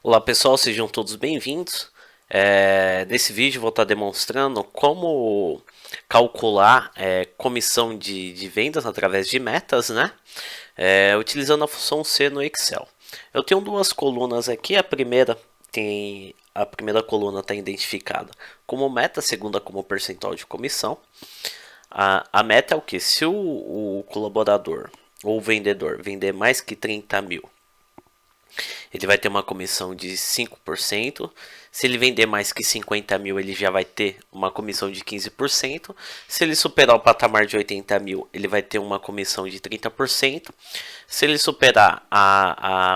Olá pessoal, sejam todos bem-vindos. Nesse vídeo vou estar demonstrando como calcular comissão de vendas através de metas, né? Utilizando a função C no Excel. Eu tenho duas colunas aqui. A primeira coluna está identificada como meta, a segunda como percentual de comissão. A meta é o que? Se o colaborador ou o vendedor vender mais que 30 mil, ele vai ter uma comissão de 5%. Se ele vender mais que 50 mil, ele já vai ter uma comissão de 15%. Se ele superar o patamar de 80 mil, ele vai ter uma comissão de 30%. Se ele superar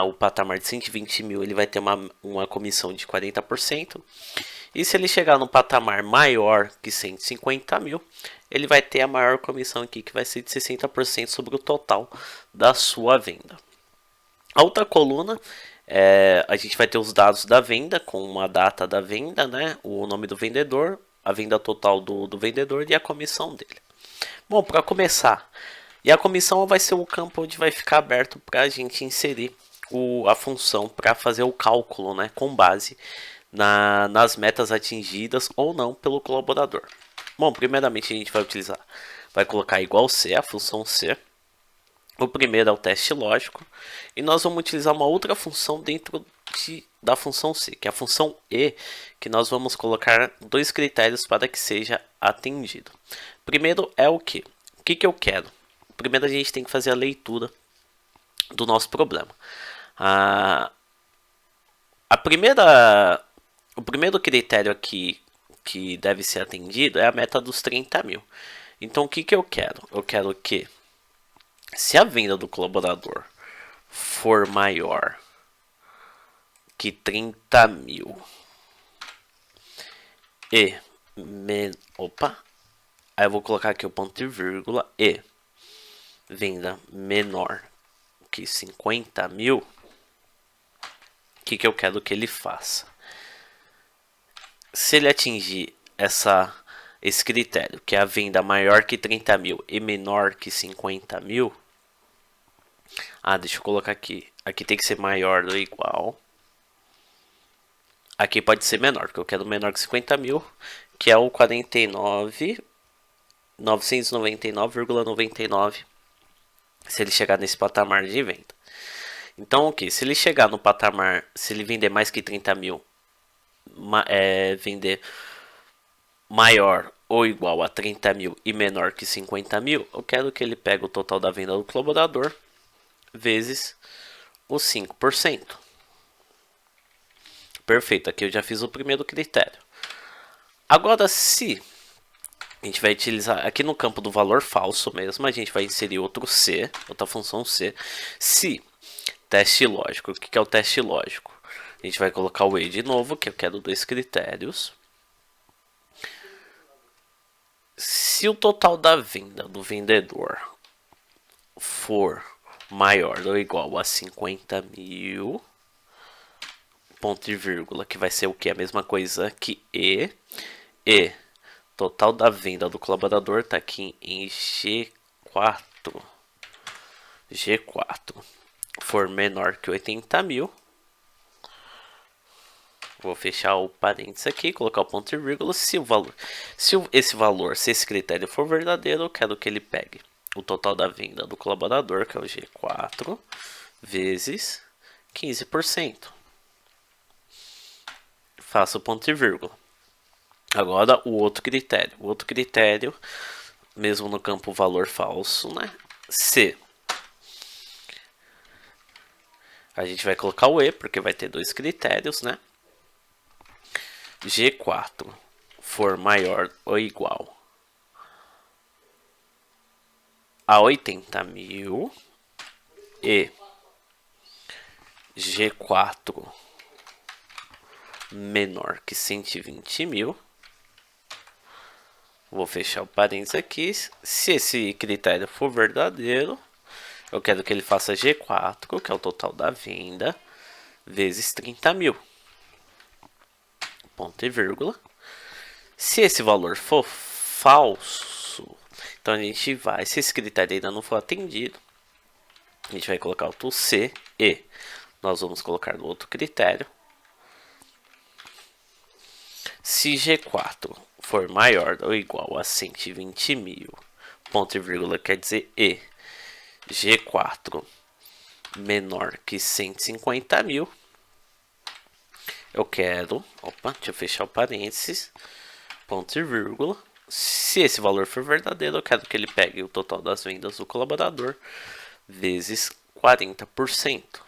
o patamar de 120 mil, ele vai ter uma comissão de 40%. E se ele chegar no patamar maior que 150 mil, ele vai ter a maior comissão aqui, que vai ser de 60% sobre o total da sua venda. A outra coluna, a gente vai ter os dados da venda, com uma data da venda, né? O nome do vendedor, a venda total do vendedor e a comissão dele. Bom, para começar, e a comissão vai ser o campo onde vai ficar aberto para a gente inserir a função para fazer o cálculo, né? Com base nas metas atingidas ou não pelo colaborador. Bom, primeiramente a gente vai colocar igual C, a função C. O primeiro é o teste lógico, e nós vamos utilizar uma outra função dentro da função C, que é a função E, que nós vamos colocar dois critérios para que seja atendido. Primeiro é o que? O que eu quero? Primeiro a gente tem que fazer a leitura do nosso problema. O primeiro critério aqui que deve ser atendido é a meta dos 30 mil. Então o que eu quero? Eu quero que, se a venda do colaborador for maior que 30 mil aí eu vou colocar aqui o ponto e vírgula, e venda menor que 50 mil, o que eu quero que ele faça? Se ele atingir esse critério, que é a venda maior que 30 mil e menor que 50 mil, deixa eu colocar aqui. Aqui tem que ser maior ou igual. Aqui pode ser menor, porque eu quero menor que 50 mil, que é o 49.999,99, se ele chegar nesse patamar de venda. Então, ok, se ele chegar no patamar, se ele vender mais que 30 mil, vender maior ou igual a 30 mil e menor que 50 mil, eu quero que ele pegue o total da venda do colaborador vezes os 5%. Perfeito, aqui eu já fiz o primeiro critério. Agora, se a gente vai utilizar aqui no campo do valor falso mesmo, a gente vai inserir outro C, outra função C. Se teste lógico, o que é o teste lógico? A gente vai colocar o E de novo, que eu quero dois critérios. Se o total da venda do vendedor for maior ou igual a 50 mil, ponto e vírgula, que vai ser o que? A mesma coisa que E total da venda do colaborador está aqui em G4. G4 for menor que 80 mil, vou fechar o parênteses aqui, colocar o ponto e vírgula. Se esse critério for verdadeiro, eu quero que ele pegue o total da venda do colaborador, que é o G4, vezes 15%. Faço o ponto e vírgula. Agora o outro critério. O outro critério, mesmo no campo valor falso, né? Se a gente vai colocar o E, porque vai ter dois critérios, né? G4 for maior ou igual a 80 mil e G4 menor que 120 mil, vou fechar o parênteses aqui. Se esse critério for verdadeiro, eu quero que ele faça G4, que é o total da venda, vezes 30 mil. Ponto e vírgula. Se esse valor for falso, então a gente vai, se esse critério ainda não for atendido, a gente vai colocar o C e nós vamos colocar no outro critério Se G4 for maior ou igual a 120 mil, ponto e vírgula quer dizer e G4 menor que 150 mil, eu quero, deixa eu fechar o parênteses, ponto e vírgula, se esse valor for verdadeiro, eu quero que ele pegue o total das vendas do colaborador vezes 40%.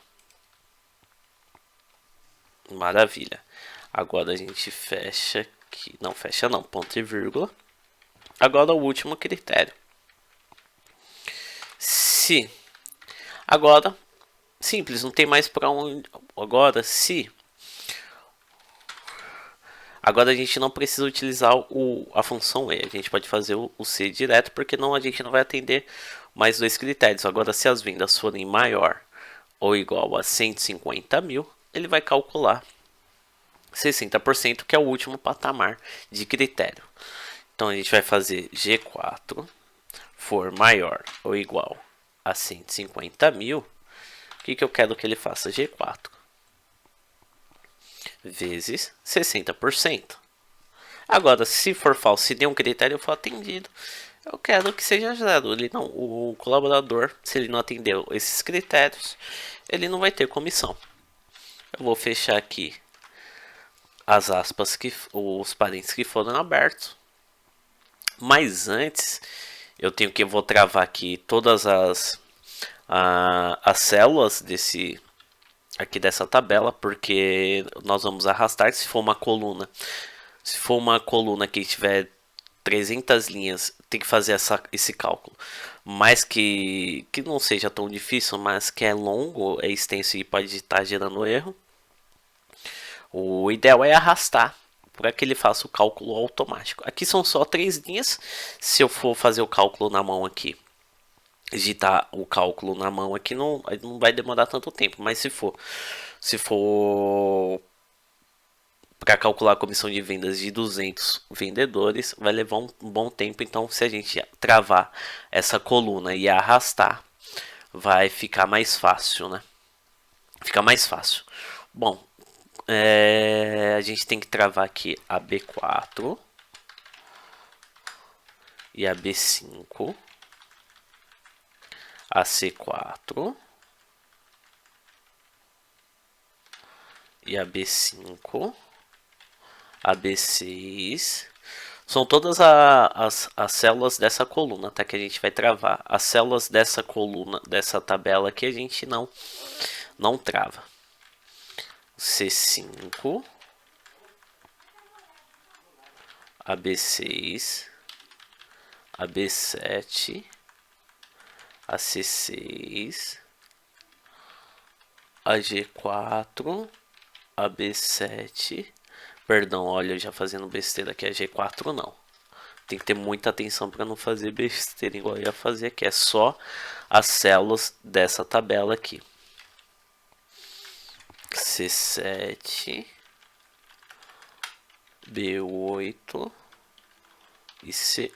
Maravilha. Agora a gente fecha aqui, não fecha não, ponto e vírgula. Agora o último critério. Se agora simples, não tem mais para onde. Agora se agora a gente não precisa utilizar a função e, a gente pode fazer o se direto, porque não a gente não vai atender mais dois critérios. Agora se as vendas forem maior ou igual a 150 mil, ele vai calcular 60%, que é o último patamar de critério. Então a gente vai fazer G4 for maior ou igual a 150 mil. O que eu quero que ele faça? G4 vezes 60%. Agora, se for falso, se nenhum critério for atendido, eu quero que seja zero. O colaborador, se ele não atendeu esses critérios, ele não vai ter comissão. Eu vou fechar aqui as aspas, os parênteses que foram abertos. Mas antes, eu vou travar aqui todas as células dessa tabela, porque nós vamos arrastar. Se for uma coluna que tiver 300 linhas, tem que fazer esse cálculo. Mas que não seja tão difícil, mas que é longo, é extenso e pode estar gerando erro. O ideal é arrastar para que ele faça o cálculo automático. Aqui são só 3 linhas. Se eu for fazer o cálculo na mão aqui, digitar o cálculo na mão aqui, não vai demorar tanto tempo. Mas se for para calcular a comissão de vendas de 200 vendedores, vai levar um bom tempo. Então, se a gente travar essa coluna e arrastar, vai ficar mais fácil, né? Fica mais fácil. Bom, a gente tem que travar aqui a B4 e a B5, a C4 e a B5, a B6. São todas as células dessa coluna, até que a gente vai travar. As células dessa coluna, dessa tabela aqui, a gente não trava. C5, a B6, a B7, a C6, a G4, a B7. Perdão, olha, eu já fazendo besteira aqui, a G4 não. Tem que ter muita atenção para não fazer besteira igual eu ia fazer aqui. É só as células dessa tabela aqui. C7, B8 e C8.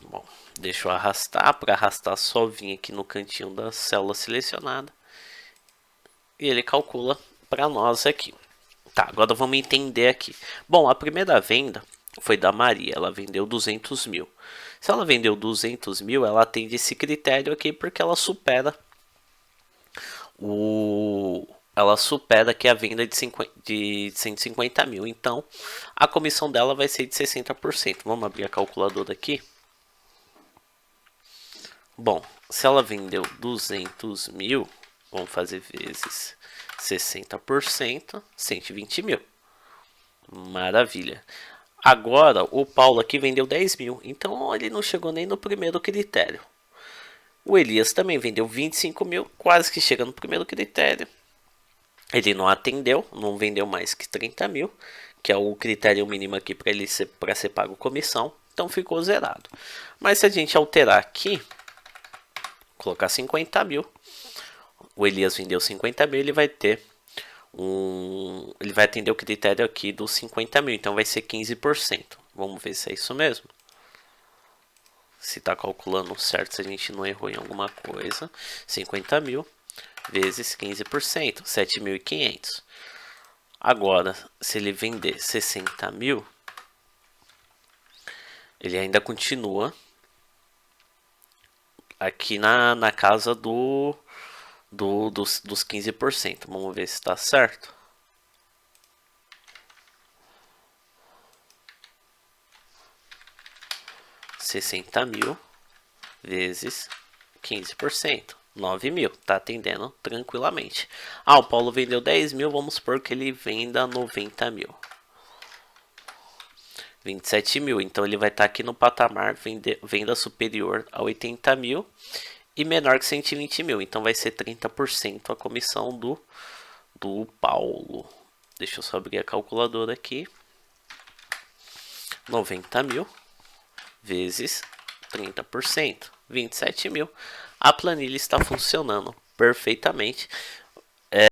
Bom, deixa eu arrastar. Para arrastar, só vim aqui no cantinho da célula selecionada e ele calcula para nós aqui. Tá, agora vamos entender aqui. Bom, a primeira venda foi da Maria, ela vendeu 200 mil. Se ela vendeu 200 mil, ela atende esse critério aqui porque ela supera aqui a venda de 150 mil. Então, a comissão dela vai ser de 60%. Vamos abrir a calculadora aqui. Bom, se ela vendeu 200 mil, vamos fazer vezes 60%, 120 mil. Maravilha. Agora, o Paulo aqui vendeu 10 mil, então ele não chegou nem no primeiro critério. O Elias também vendeu 25 mil, quase que chega no primeiro critério. Ele não atendeu, não vendeu mais que 30 mil, que é o critério mínimo aqui para ser pago comissão. Então ficou zerado. Mas se a gente alterar aqui, colocar 50 mil, o Elias vendeu 50 mil, ele vai atender o critério aqui dos 50 mil, então vai ser 15%. Vamos ver se é isso mesmo. Se está calculando certo, se a gente não errou em alguma coisa. 50 mil vezes 15%, 7.500. Agora, se ele vender 60 mil, ele ainda continua aqui na casa dos 15%. Vamos ver se está certo. $60.000 vezes 15%. 9 mil, tá atendendo tranquilamente. O Paulo vendeu 10 mil, vamos supor que ele venda 90 mil. 27 mil, então ele vai estar aqui no patamar venda superior a 80 mil e menor que 120 mil, então vai ser 30% a comissão do Paulo. Deixa eu só abrir a calculadora aqui. 90 mil vezes 30%, 27 mil. A planilha está funcionando perfeitamente.